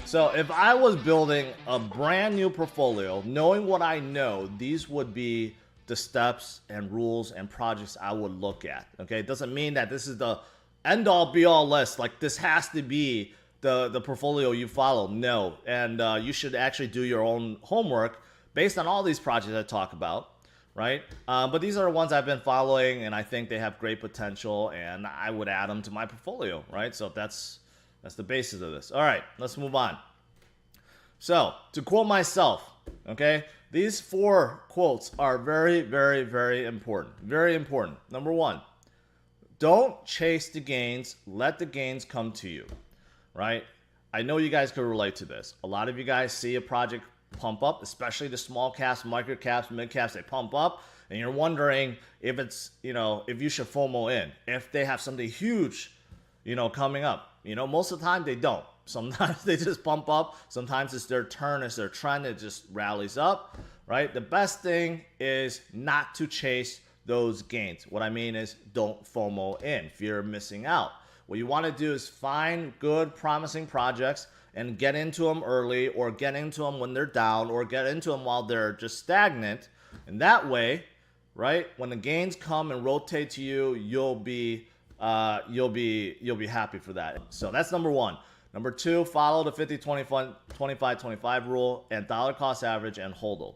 So if I was building a brand new portfolio, knowing what I know, these would be the steps and rules and projects I would look at. Okay, it doesn't mean that this is the end all be all list. Like this has to be the portfolio you follow. No, and you should actually do your own homework based on all these projects I talk about. Right, but these are the ones I've been following, and I think they have great potential, and I would add them to my portfolio. Right, so that's the basis of this. All right, let's move on. So, to quote myself, okay, these 4 quotes are very, very, very important. Very important. Number 1, don't chase the gains, let the gains come to you, right? I know you guys could relate to this. A lot of you guys see a project pump up, especially the small caps, micro caps, mid caps, they pump up, and you're wondering if it's, if you should FOMO in, if they have something huge, coming up. Most of the time they don't. Sometimes they just pump up. Sometimes it's their turn, it's their trend, it just rallies up, right? The best thing is not to chase those gains. What I mean is don't FOMO in, fear of missing out. What you want to do is find good, promising projects and get into them early, or get into them when they're down, or get into them while they're just stagnant. And that way, right, when the gains come and rotate to you, you'll be happy for that. So that's number 1. Number 2, follow the 50-25-25 rule and dollar cost average and HODL.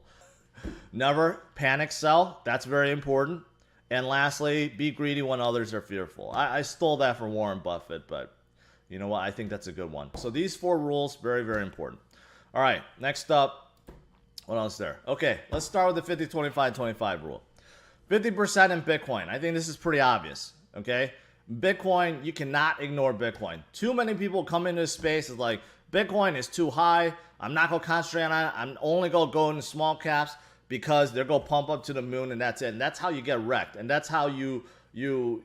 Never panic sell. That's very important. And lastly, be greedy when others are fearful. I stole that from Warren Buffett, but you know what? I think that's a good one. So these 4 rules, very, very important. All right, next up, what else there? Okay, let's start with the 50-25-25 rule. 50% in Bitcoin. I think this is pretty obvious, okay? Bitcoin, you cannot ignore Bitcoin. Too many people come into this space is like, Bitcoin is too high. I'm not going to concentrate on it. I'm only going to go into small caps because they're going to pump up to the moon and that's it. And that's how you get wrecked. And that's how you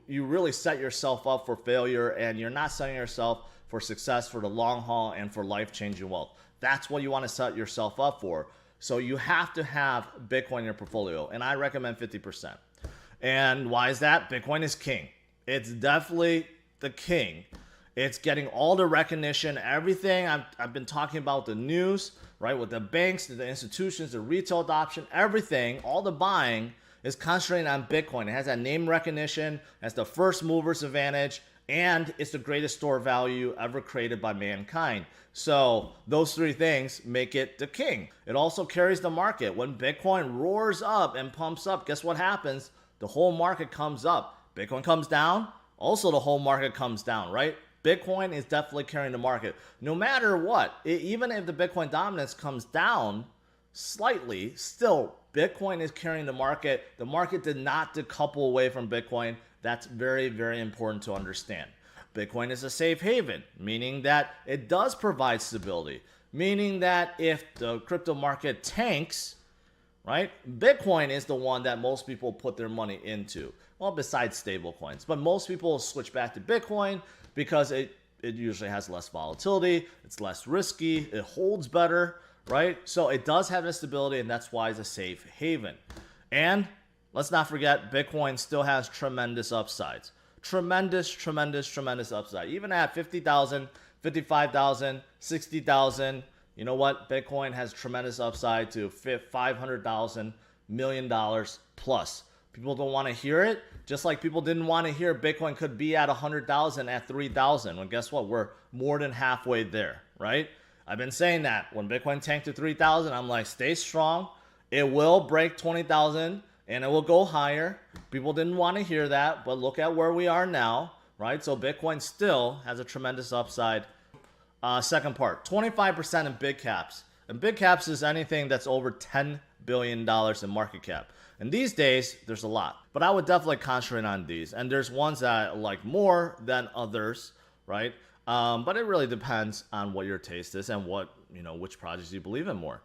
really set yourself up for failure, and you're not setting yourself for success for the long haul and for life-changing wealth. That's what you want to set yourself up for. So you have to have Bitcoin in your portfolio, and I recommend 50%. And why is that? Bitcoin is king. It's definitely the king. It's getting all the recognition, everything I've been talking about, the news, right, with the banks, the institutions, the retail adoption, everything, all the buying is concentrating on Bitcoin. It has that name recognition, has the first mover's advantage, and it's the greatest store of value ever created by mankind. So those 3 things make it the king. It also carries the market. When Bitcoin roars up and pumps up, guess what happens? The whole market comes up. Bitcoin comes down, also the whole market comes down, right? Bitcoin is definitely carrying the market. No matter what, even if the Bitcoin dominance comes down slightly, still Bitcoin is carrying the market. The market did not decouple away from Bitcoin. That's very, very important to understand. Bitcoin is a safe haven, meaning that it does provide stability, meaning that if the crypto market tanks, right, Bitcoin is the one that most people put their money into. Well, besides stable coins, but most people switch back to Bitcoin because it usually has less volatility, it's less risky, it holds better, right? So it does have a stability, and that's why it's a safe haven. And let's not forget, Bitcoin still has tremendous upsides. Tremendous, tremendous, tremendous upside. Even at 50,000, 55,000, 60,000, you know what? Bitcoin has tremendous upside to $500,000 million plus. People don't want to hear it, just like people didn't want to hear Bitcoin could be at 100,000 at 3,000. Well, guess what? We're more than halfway there, right? I've been saying that when Bitcoin tanked to 3,000, I'm like, stay strong. It will break 20,000 and it will go higher. People didn't want to hear that, but look at where we are now, right? So Bitcoin still has a tremendous upside. Second part, 25% in big caps. And big caps is anything that's over $10 billion in market cap. And these days, there's a lot. But I would definitely concentrate on these. And there's ones that I like more than others, right? But it really depends on what your taste is and which projects you believe in more.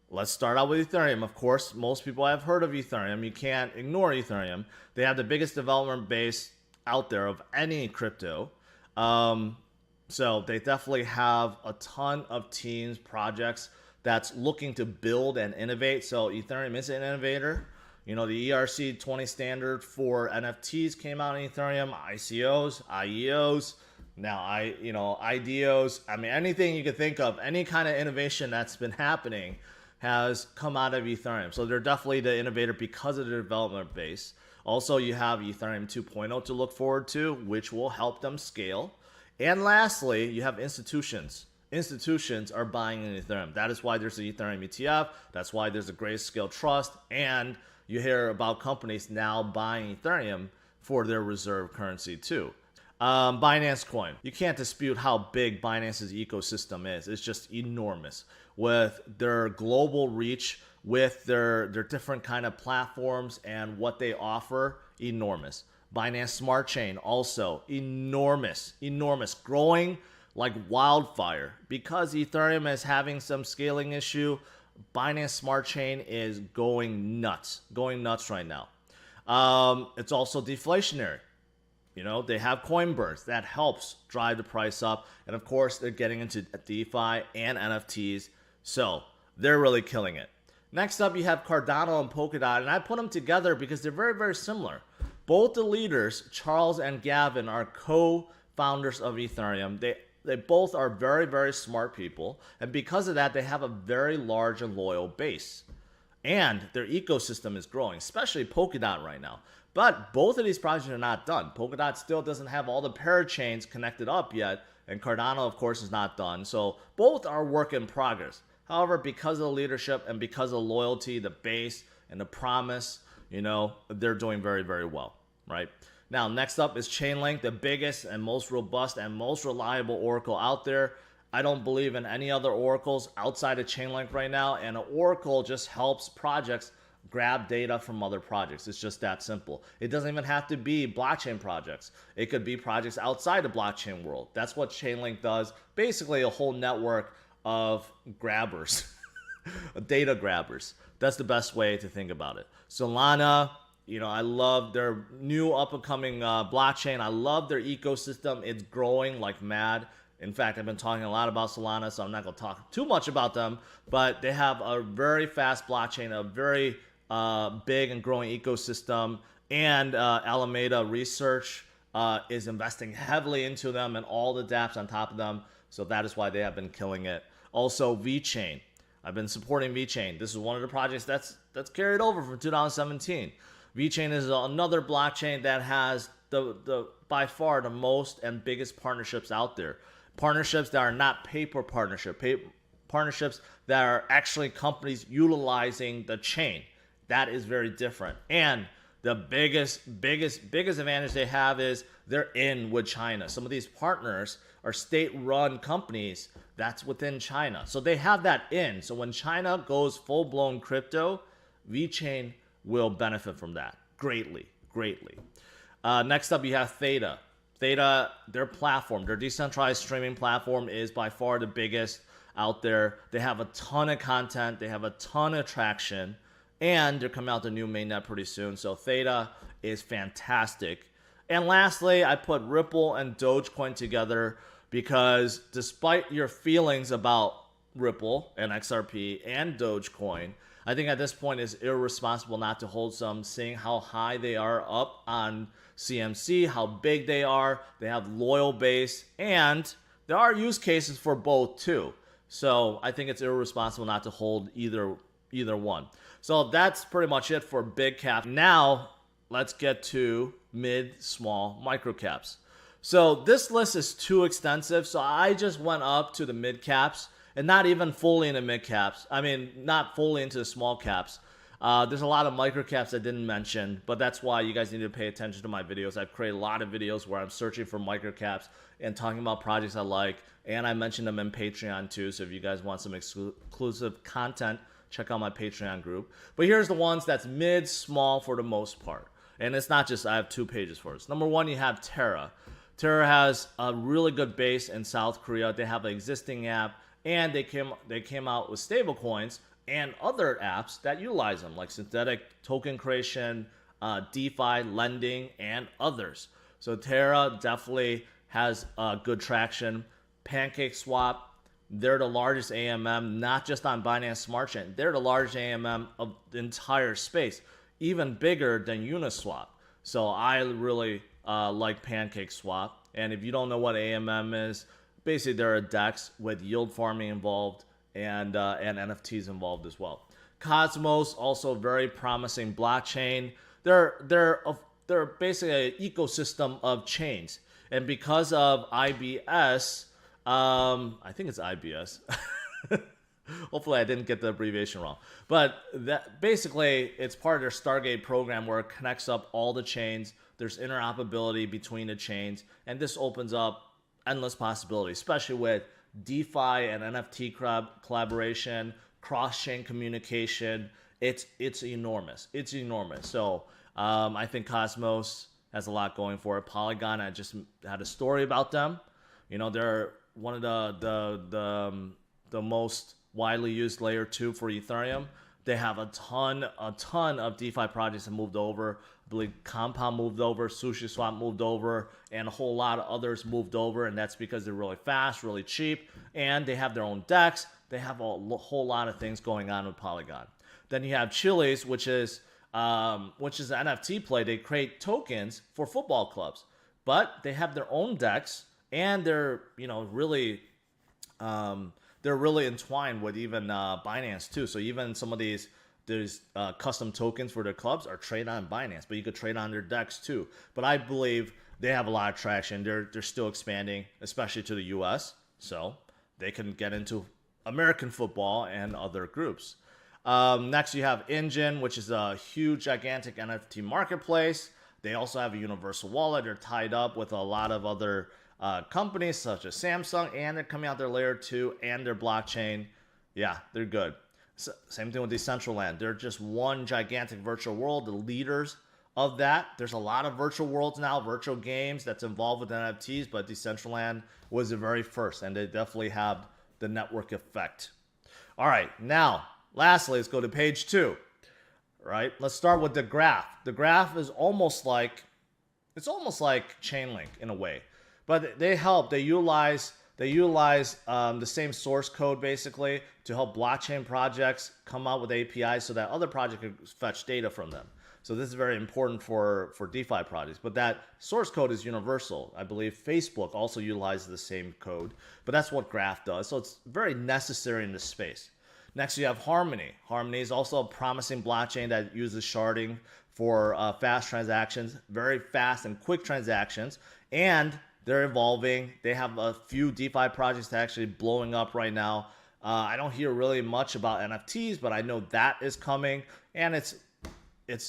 Let's start out with Ethereum. Of course, most people have heard of Ethereum. You can't ignore Ethereum. They have the biggest development base out there of any crypto. So they definitely have a ton of teams, projects that's looking to build and innovate. So Ethereum is an innovator. The ERC20 standard for NFTs came out in Ethereum, ICOs, IEOs, Now, IDEOs, I mean, anything you could think of, any kind of innovation that's been happening has come out of Ethereum. So they're definitely the innovator because of their development base. Also, you have Ethereum 2.0 to look forward to, which will help them scale. And lastly, you have institutions. Institutions are buying in Ethereum. That is why there's an Ethereum ETF. That's why there's a Grayscale Trust. And you hear about companies now buying Ethereum for their reserve currency too. Binance Coin. You can't dispute how big Binance's ecosystem is. It's just enormous. With their global reach, with their different kind of platforms and what they offer, enormous. Binance Smart Chain also enormous, growing like wildfire. Because Ethereum is having some scaling issue, Binance Smart Chain is going nuts right now. It's also deflationary. You know, they have coin burns. That helps drive the price up. And of course, they're getting into DeFi and NFTs. So they're really killing it. Next up, you have Cardano and Polkadot. And I put them together because they're very, very similar. Both the leaders, Charles and Gavin, are co-founders of Ethereum. They both are very, very smart people. And because of that, they have a very large and loyal base. And their ecosystem is growing, especially Polkadot right now. But both of these projects are not done. Polkadot still doesn't have all the parachains connected up yet, and Cardano, of course, is not done. So both are work in progress. However, because of the leadership and because of loyalty, the base, and the promise, you know, they're doing very, very well, right? Now, next up is Chainlink, the biggest and most robust and most reliable oracle out there. I don't believe in any other oracles outside of Chainlink right now, and an oracle just helps projects grab data from other projects. It's just that simple. It doesn't even have to be blockchain projects. It could be projects outside the blockchain world. That's what Chainlink does. Basically, a whole network of grabbers, data grabbers. That's the best way to think about it. Solana, you know, I love their new up-and-coming blockchain. I love their ecosystem. It's growing like mad. In fact, I've been talking a lot about Solana, so I'm not going to talk too much about them. But they have a very fast blockchain, a very big and growing ecosystem, and Alameda Research is investing heavily into them and all the dApps on top of them. So that is why they have been killing it. Also, VeChain. I've been supporting VeChain. This is one of the projects that's carried over from 2017. VeChain is another blockchain that has the by far the most and biggest partnerships out there. Partnerships that are not paper partnerships that are actually companies utilizing the chain. That is very different. And the biggest advantage they have is they're in with China. Some of these partners are state-run companies that's within China. So they have that in. So when China goes full-blown crypto, VeChain will benefit from that greatly. Next up, you have Theta. Theta, their platform, their decentralized streaming platform is by far the biggest out there. They have a ton of content. They have a ton of traction. And they're coming out the new mainnet pretty soon. So Theta is fantastic. And lastly, I put Ripple and Dogecoin together because despite your feelings about Ripple and XRP and Dogecoin, I think at this point it's irresponsible not to hold some, seeing how high they are up on CMC, how big they are. They have loyal base, and there are use cases for both too. So I think it's irresponsible not to hold either one. So that's pretty much it for big cap. Now let's get to mid, small, micro caps. So this list is too extensive, so I just went up to the mid caps and not even fully into mid caps. I mean, not fully into the small caps. There's a lot of micro caps I didn't mention, but that's why you guys need to pay attention to my videos. I've created a lot of videos where I'm searching for micro caps and talking about projects I like, and I mentioned them in Patreon too. So if you guys want some exclusive content, check out my Patreon group. But here's the ones that's mid, small for the most part. And it's not just, I have 2 pages for this. Number 1, you have Terra. Terra has a really good base in South Korea. They have an existing app, and they came out with stablecoins and other apps that utilize them, like synthetic token creation, DeFi, lending, and others. So Terra definitely has good traction. PancakeSwap, they're the largest AMM, not just on Binance Smart Chain. They're the largest AMM of the entire space, even bigger than Uniswap. So I really like PancakeSwap. And if you don't know what AMM is, basically there are DEX with yield farming involved and NFTs involved as well. Cosmos, also very promising blockchain. They're basically an ecosystem of chains. And because of IBS, I think it's IBS. Hopefully I didn't get the abbreviation wrong. But that basically it's part of their Stargate program where it connects up all the chains. There's interoperability between the chains, and this opens up endless possibilities, especially with DeFi and NFT collaboration, cross-chain communication. It's enormous. It's enormous. So I think Cosmos has a lot going for it. Polygon, I just had a story about them. You know, they're one of the most widely used layer 2 for Ethereum. They have a ton of DeFi projects that moved over. I believe Compound moved over, SushiSwap moved over, and a whole lot of others moved over. And that's because they're really fast, really cheap, and they have their own DEX. They have a whole lot of things going on with Polygon. Then you have Chili's, which is an NFT play. They create tokens for football clubs, but they have their own DEX, and they're really entwined with even Binance too. So even some of these custom tokens for their clubs are traded on Binance, but you could trade on their DEX too. But I believe they have a lot of traction. They're still expanding, especially to the US, so they can get into American football and other groups. Next, you have Engine, which is a huge, gigantic NFT marketplace. They also have a universal wallet. They're tied up with a lot of other companies such as Samsung, and they're coming out their layer 2 and their blockchain. Yeah, they're good. Same thing with Decentraland. They're just one gigantic virtual world, the leaders of that. There's a lot of virtual worlds now, virtual games that's involved with NFTs, but Decentraland was the very first, and they definitely have the network effect. All right, now, lastly, let's go to page 2. Right, let's start with the graph. The graph is almost like Chainlink in a way, but they utilize the same source code basically to help blockchain projects come out with APIs so that other projects can fetch data from them. So this is very important for DeFi projects, but that source code is universal. I believe Facebook also utilizes the same code, but that's what Graph does. So it's very necessary in this space. Next, you have Harmony. Harmony is also a promising blockchain that uses sharding for fast transactions, very fast and quick transactions, and they're evolving. They have a few DeFi projects that are actually blowing up right now. I don't hear really much about NFTs, but I know that is coming, and it's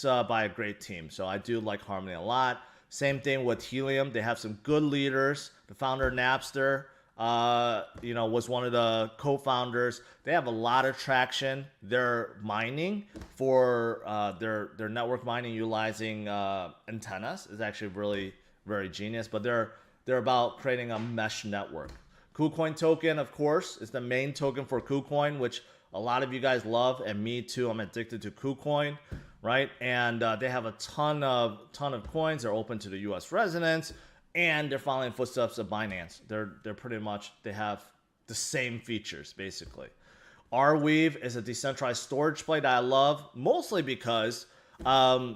by a great team. So I do like Harmony a lot. Same thing with Helium. They have some good leaders. The founder, Napster, was one of the co-founders. They have a lot of traction. They're mining for their network mining utilizing antennas is actually really very genius. But they're about creating a mesh network. KuCoin token, of course, is the main token for KuCoin, which a lot of you guys love, and me too. I'm addicted to KuCoin, right? And they have a ton of coins. They're open to the U.S. residents, and they're following footsteps of Binance. They're pretty much, they have the same features basically. Arweave is a decentralized storage play that I love, mostly because they're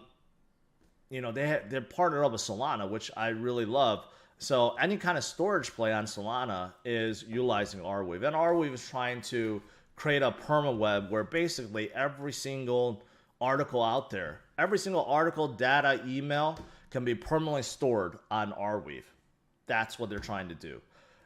partnered up with Solana, which I really love. So any kind of storage play on Solana is utilizing Arweave, and Arweave is trying to create a permaweb where basically every single article out there, every single article, data, email can be permanently stored on Arweave. That's what they're trying to do.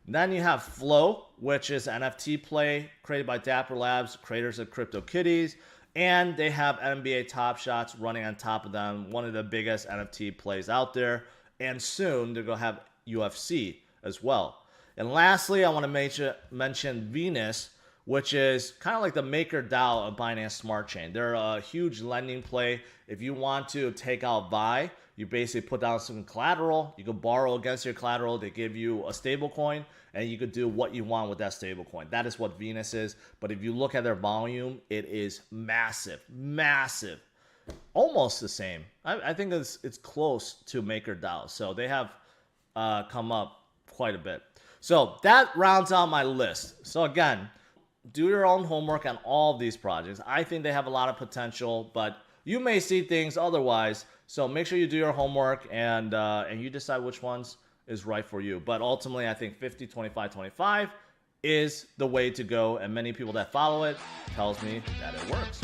Then you have Flow, which is an NFT play created by Dapper Labs, creators of CryptoKitties, and they have NBA Top Shots running on top of them, one of the biggest NFT plays out there. And soon they're going to have UFC as well. And lastly, I want to mention Venus, which is kind of like the MakerDAO of Binance Smart Chain. They're a huge lending play. If you want to take out VI, you basically put down some collateral. You can borrow against your collateral. They give you a stable coin, and you could do what you want with that stable coin. That is what Venus is. But if you look at their volume, it is massive, massive. Almost the same. I think it's close to MakerDAO. So they have come up quite a bit. So that rounds out my list. So again, do your own homework on all of these projects. I think they have a lot of potential, but you may see things otherwise. So make sure you do your homework and you decide which ones is right for you. But ultimately, I think 50, 25, 25 is the way to go. And many people that follow it tells me that it works.